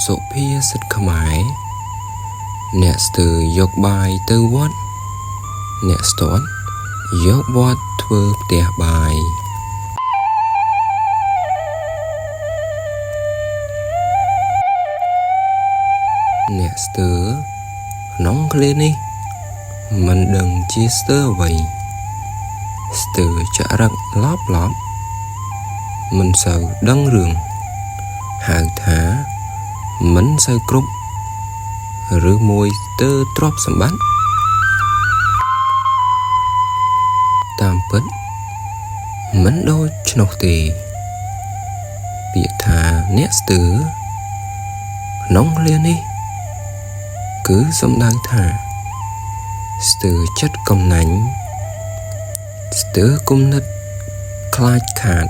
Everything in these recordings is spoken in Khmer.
សុភាសិតខ្មែរអ្នកស្ទើរយកបាយទៅវត្តអ្នកស្ទាត់យកវត្តធ្វើផ្ទះបាយអ្នកស្ទើរក្នុងឃ្លានេះមិនដឹងជាស្ទើរអ្វីស្ទើរចរិតឡប់មិនសូវដឹងរឿងហៅថាមិនសូវគ្រប់ឬមួយស្ទើរទ្រព្យសម្បត្តិតាមពិតមិនដូចឆ្នោះទេពាក្យថាអ្នកស្ទើរក្នុងឃ្លានេះគឺសំដៅថាស្ទើរចិត្តកំណាញ់ស្ទើរគំនិតខ្លាចខាត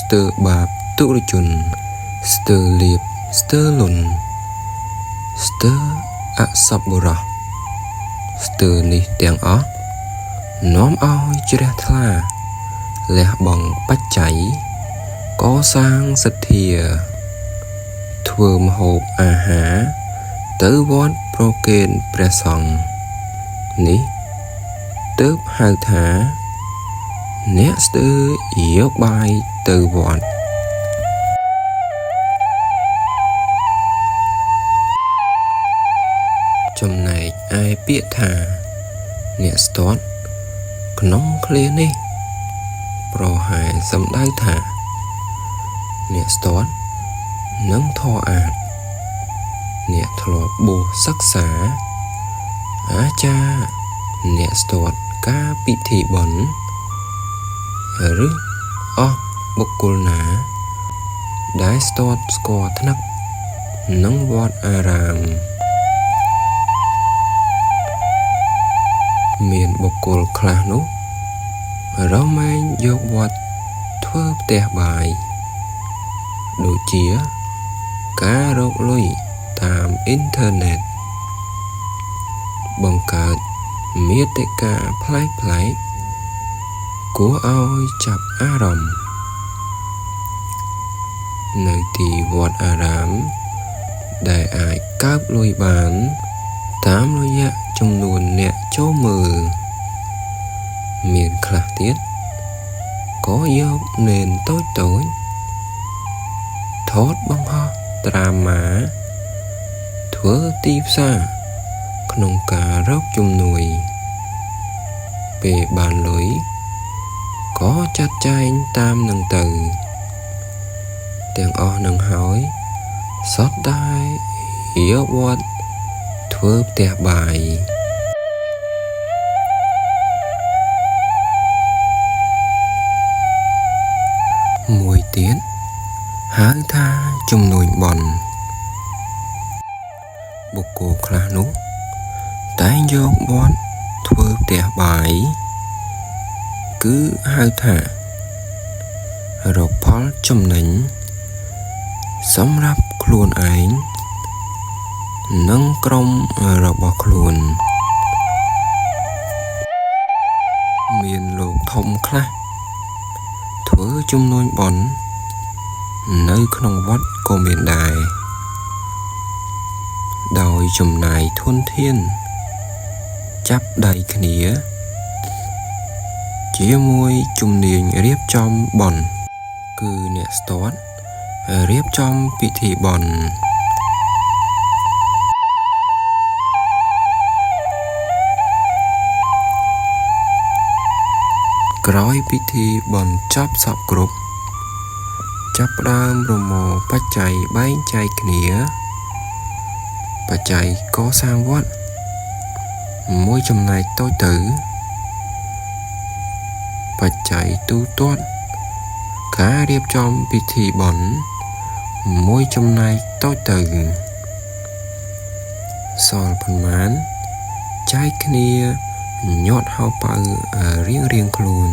ស្ទើរបាបទុរជនស្ទើរលៀបស្ទើរលន់ស្ទើរអសប្បុរសស្ទើរនេះទាំងអស់នាំឲ្យជ្រះថ្លាលះបង់បច្ច័យកសាងសទ្ធាធ្វើម្ហូបអាហារទៅវត្តប្រគេនព្រះសង្ឃនេះទើបហៅថាអ្នកស្ទើរយកបាយទៅវត្តចំណែកឯពាក្យថាអ្នកស្ទាត់ក្នុងឃ្លានេះប្រហែលសំដៅថាអ្នកស្ទាត់នឹងធម៌អាថ៌អ្នកធ្លាប់បួសសិក្សាអាចារ្យអ្នកស្ទាត់ការពិធីបុណ្យឬអស់បុគ្គលណាដែលស្ទាត់ស្គាល់ថ្នាក់នឹងវត្តអារាមមានបុគ្គលខ្លះនោះរមែងយកវត្តធ្វើផ្ទះបាយដូចជាការរកលុយតាមអ៊ីនធឺណិតបង្កើតមាតិកាប្លែកគួរឲ្យចាប់អារម្មណ៍នៅទីវត្តអារាមដែលអាចកើបលុយបានតាមរយៈចំនួនអ្នកចូលមើលមានខ្លះទៀតក៏យកនេនតូចថតបង្ហោះត្រាម៉ាធ្វើទីផ្សារក្នុងការរកជំនួយពេលបានលុយក៏ចាត់ចែងតាមនឹងទៅទាំងអស់នឹងហើយសុទ្ធតែយកវត្តធ្វើផ្ទះបាយមួយទៀតហៅថាជំនួញបុណ្យបុគ្គលខ្លះនោះតែងយកវត្តធ្វើផ្ទះបាយគឺហៅថារកផលចំណេញសម្រាប់ខ្លួនឯងនិងក្រុមរបស់ខ្លួនមានលោកធំខ្លះធ្វើជំនួញបុណ្យនៅក្នុងវត្តក៏មានដែរដោយចំណាយធនធានចាប់ដៃគ្នាជាមួយជំនាញរៀបចំបុណ្យគឺអ្នកស្ទាត់រៀបចំពិធីបុណ្យក្រោយពិធីបុណ្យចប់សពគ្រប់ចាប់ផ្ដើមប្រមូលបច្ច័យបែងចែកគ្នាបច្ច័យកសាងវត្តមួយចំណែកតូចទៅបច្ច័យទូទាត់ការរៀបចំពិធីបុណ្យមួយចំណែកតូចទៅសល់ប៉ុន្មានចែកគ្នាញាត់ហោប៉ៅរៀងខ្លួន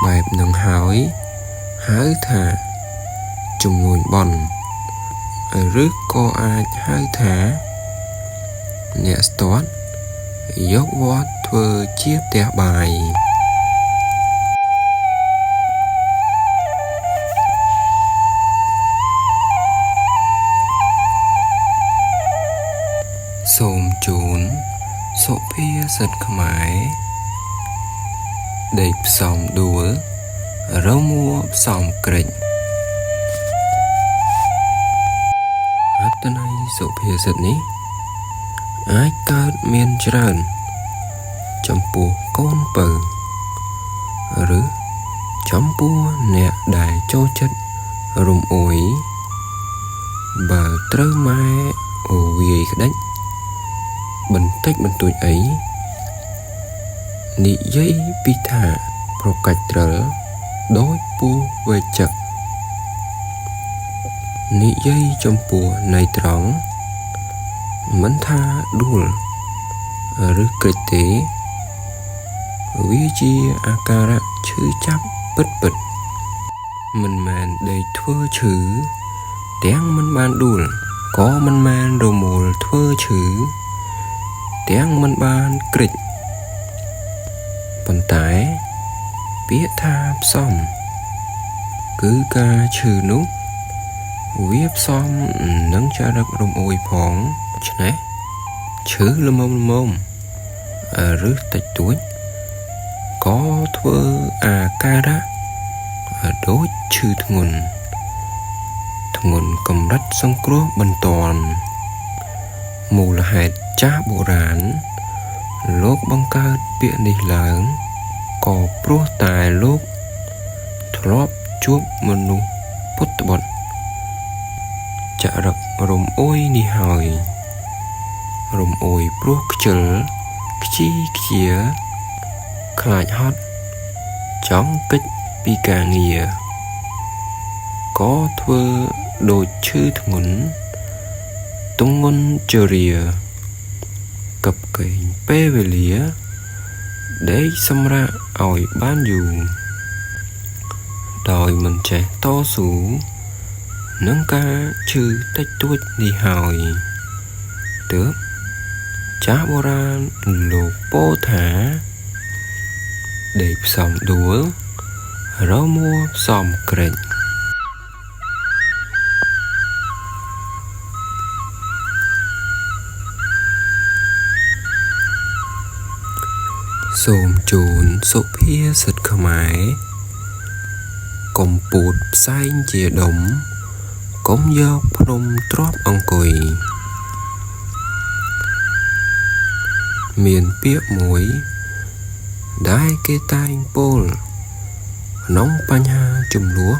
បែបនឹងហើយហៅថាជំនួញបុណ្យឬក៏អាចហៅថាអ្នកស្ទាត់យកវត្តធ្វើជាផ្ទះបាយ សូមជូនសុភាសិតខ្មែរដេកផ្សំដួលរមួផ្សំក្រិចអត្ថន័យសុភាសិតនេះអាចកើតមានច្រើនចំពោះកូនពៅឬចំពោះអ្នកដែលចូលចិត្តរំអួយបើត្រូវម៉ែវាយក្តិចបន្តិចបន្តួចអីនិយាយពីថាប្រកាច់ត្រិលដោយពូវេចកនិយាយចំពោះន័យត្រង់មិនថាដួលឬក្រិចទេវាជាអាការៈឈឺចាប់ពិតមិនមែនដេកធ្វើឈឺទាំងមិនបានដួលក៏មិនមែនរមូលធ្វើឈឺទាំងមិនបានក្រិចប៉ុន្តែពាក្យថាផ្សំគឺការឈឺនោះវាផ្សំនឹងចរិតរំអួយផងឆ្នេះឈឺល្មមឬតិចតួចក៏ធ្វើអាការៈដូចឈឺធ្ងន់កម្រិតសង្គ្រោះបន្ទាន់មូលហេតុចាស់បុរាណលោកបង្កើតពាក្យនេះឡើងក៏ព្រោះតែលោកធ្លាប់ជួបមនុស្សពុទ្ធបុត្រចរិតរំអួយនេះហើយរំអួយព្រោះខ្ជិលខ្ជីខ្ជាខ្លាចហត់ចង់គេចពីការងារក៏ធ្វើដូចឈឺធ្ងន់ទម្ងន់ជរាកັບកេងពេលវេលាដេកសម្រាកឲ្យបានយូរដោយមិនចេះតស៊ូនឹងការឈឺតិចតួចនេះហើយទើបចាស់បុរាណលោកពោលថាដេកផ្សំដួលរមួផ្សំក្រិចសូមជូនសុភាសិតខ្មែរកុំពូតផ្សែងជាដុំកុំយកភ្នំទ្រាប់អង្គុយមានពាក្យមួយដែលគេតែងពោលក្នុងបញ្ហាចំនួន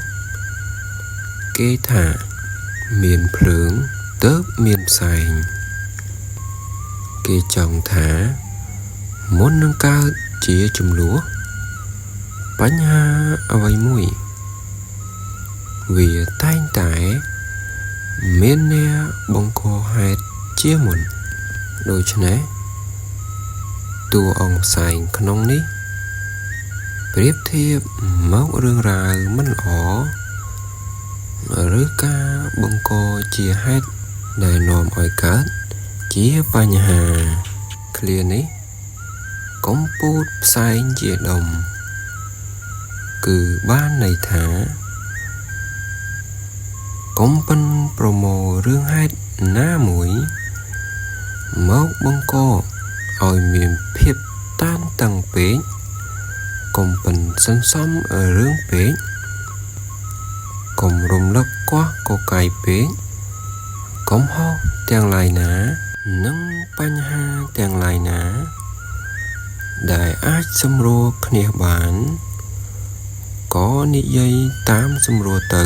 គេថាមានភ្លើងទើបមានផ្សែងគេចង់ថាមុននឹងកើតជាចំនួនបញ្ហាអ្វីមួយវាតែងតែមានអ្នកបង្កហេតុជាមុនដូច្នេះតួអង្គផ្សែងក្នុងនេះប្រៀបធៀបមករឿងរ៉ាវមិនល្អឬការបង្កជាហេតុដែលនាំឲ្យកើតជាបញ្ហាឃ្លានេះកុំពូតផ្សែងជាដុំគឺបានន័យថាកុំប៉ិនប្រមូលរឿងហេតុណាមួយមកបង្កឲ្យមានភាពតានតឹងពេកកុំប៉ិនសន្សំរឿងពេកកុំរំលឹកកោះកកាយពេកកុំហោះទាំងឡាយណានិងបញ្ហាទាំងឡាយណាដែលអាចសម្រួលគ្នាបានក៏និយាយតាមសម្រួលទៅ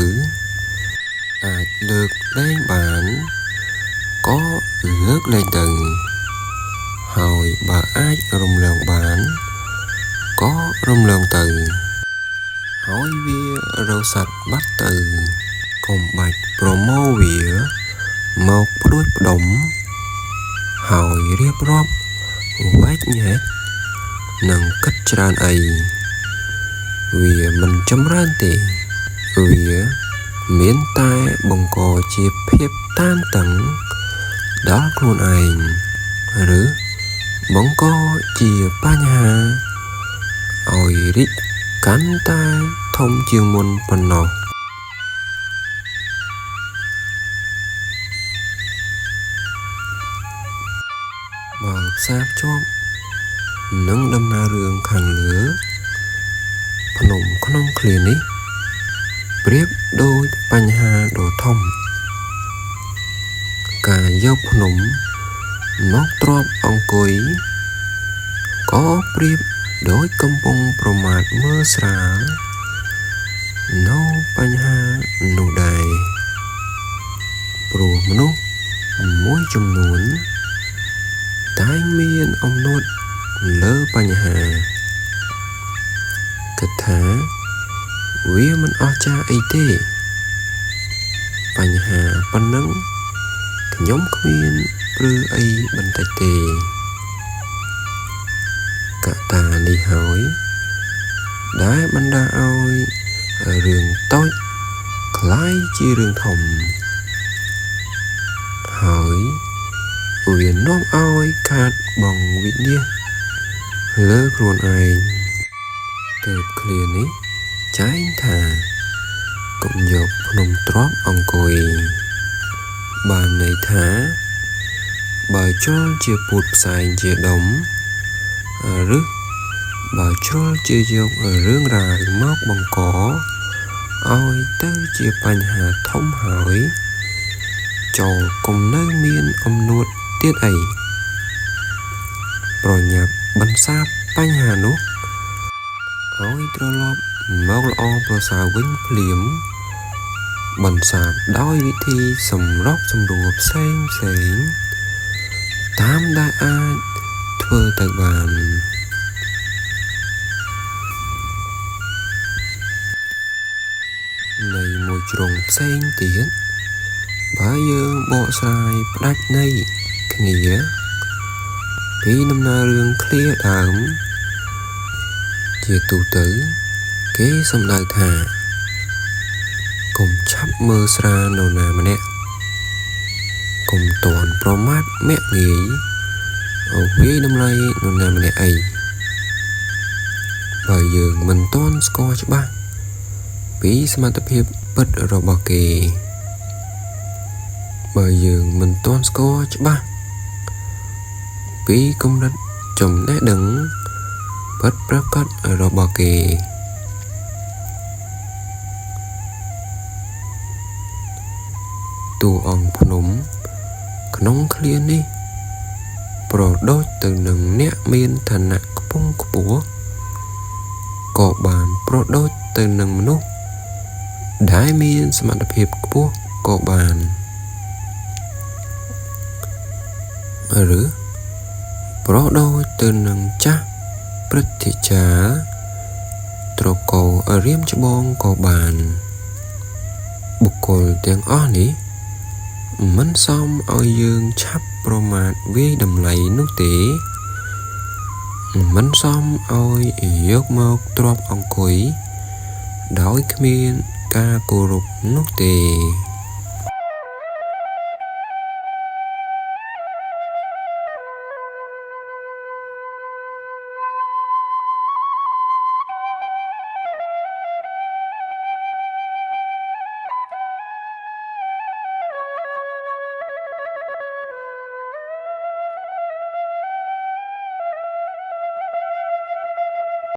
អាចលើកលែងបានក៏លើកលែងទៅហើយបើអាចរំលងបានក៏រំលងទៅហើយវារស័ព្ទបាត់ទៅកុំបាច់ប្រមូលវាមកផ្ដួចផ្ដុំហើយរៀបរាប់វែកញែកនឹងគិតច្រើនអីវាមិនចម្រើនទេវាមានតែបង្កជាភាពតានតឹងដល់ខ្លួនឯងឬបង្កជាបញ្ហាឲ្យរីកកាន់តែធំជាងមុនប៉ុណ្ណោះ សាបជាប់នឹងដំណើររឿងខាងលើភ្នំក្នុងឃ្លានេះប្រៀបដូចបញ្ហាដ៏ធំការយកភ្នំមកទ្រាប់អង្គុយក៏ប្រៀបដូចកំពុងប្រមាថមើលស្រាលនៅបញ្ហានោះដែរព្រោះមនុស្សមួយចំនួនតែងមានអំណត់លើបញ្ហាគិតថាវាមិនអស្ចារ្យអីទេបញ្ហាប៉ុណ្ណឹងខ្ញុំគ្មានព្រឺអីបន្តិចទេកត្តានេះហើយដែលបណ្ដាឲ្យរឿងតូចคล้ายជារឿងធំហើយវានាំឲ្យខាតបង់វិញ្ញាណលើខ្លួនឯងទើបឃ្លានេះចែងថាកុំយកភ្នំទ្រាប់អង្គុយបានន័យថាបើជ្រុលជាពូតផ្សែងជាដុំឬបើជ្រុលជាយករឿងរ៉ាវមកបង្កឲ្យទៅជាបញ្ហាធំហើយចូលកុំនៅមានអំនួតទៀតអីប្រញាប់បន្សាបបញ្ហានោះឲ្យត្រឡប់មកល្អប្រសើរវិញភ្លាមបន្សាបដោយវិធីសម្របសម្រួលផ្សេងតាមដែលអាចធ្វើទៅបាននៃមួយជ្រុងផ្សេងទៀតបើយើងបកស្រាយផ្ដាច់ន័យគ្នាពីដំណើររឿងឃ្លាដើមជាទូទៅគេសំដៅថាកុំឆាប់មើលស្រាលនរណាម្នាក់កុំតន់ប្រមាថមាក់ងាយអូវាយតម្លៃនរណាម្នាក់អីបើយើងមិនតន់ស្គាល់ច្បាស់ពីសមត្ថភាពពិតរបស់គេបើយើងមិនទាន់ស្គាល់ច្បាស់ពីកម្រិតចំណេះដឹងពិតប្រាកដរបស់គេតួអង្គភ្នំក្នុងឃ្លានេះប្រដូចទៅនឹងអ្នកមានឋានៈខ្ពង់ខ្ពស់ក៏បានប្រដូចទៅនឹងមនុស្សដែលមានសមត្ថភាពខ្ពស់ក៏បានឬប្រដូចទៅនឹងចាស់ព្រឹទ្ធាចារ្យត្រកូលរៀមច្បងក៏បានបុគ្គលទាំងអស់នេះមិនសមឲ្យយើងឆាប់ប្រមាថវាយតម្លៃនោះទេមិនសមឲ្យយកមកទ្រាប់អង្គុយដោយគ្មានការគោរពនោះទេ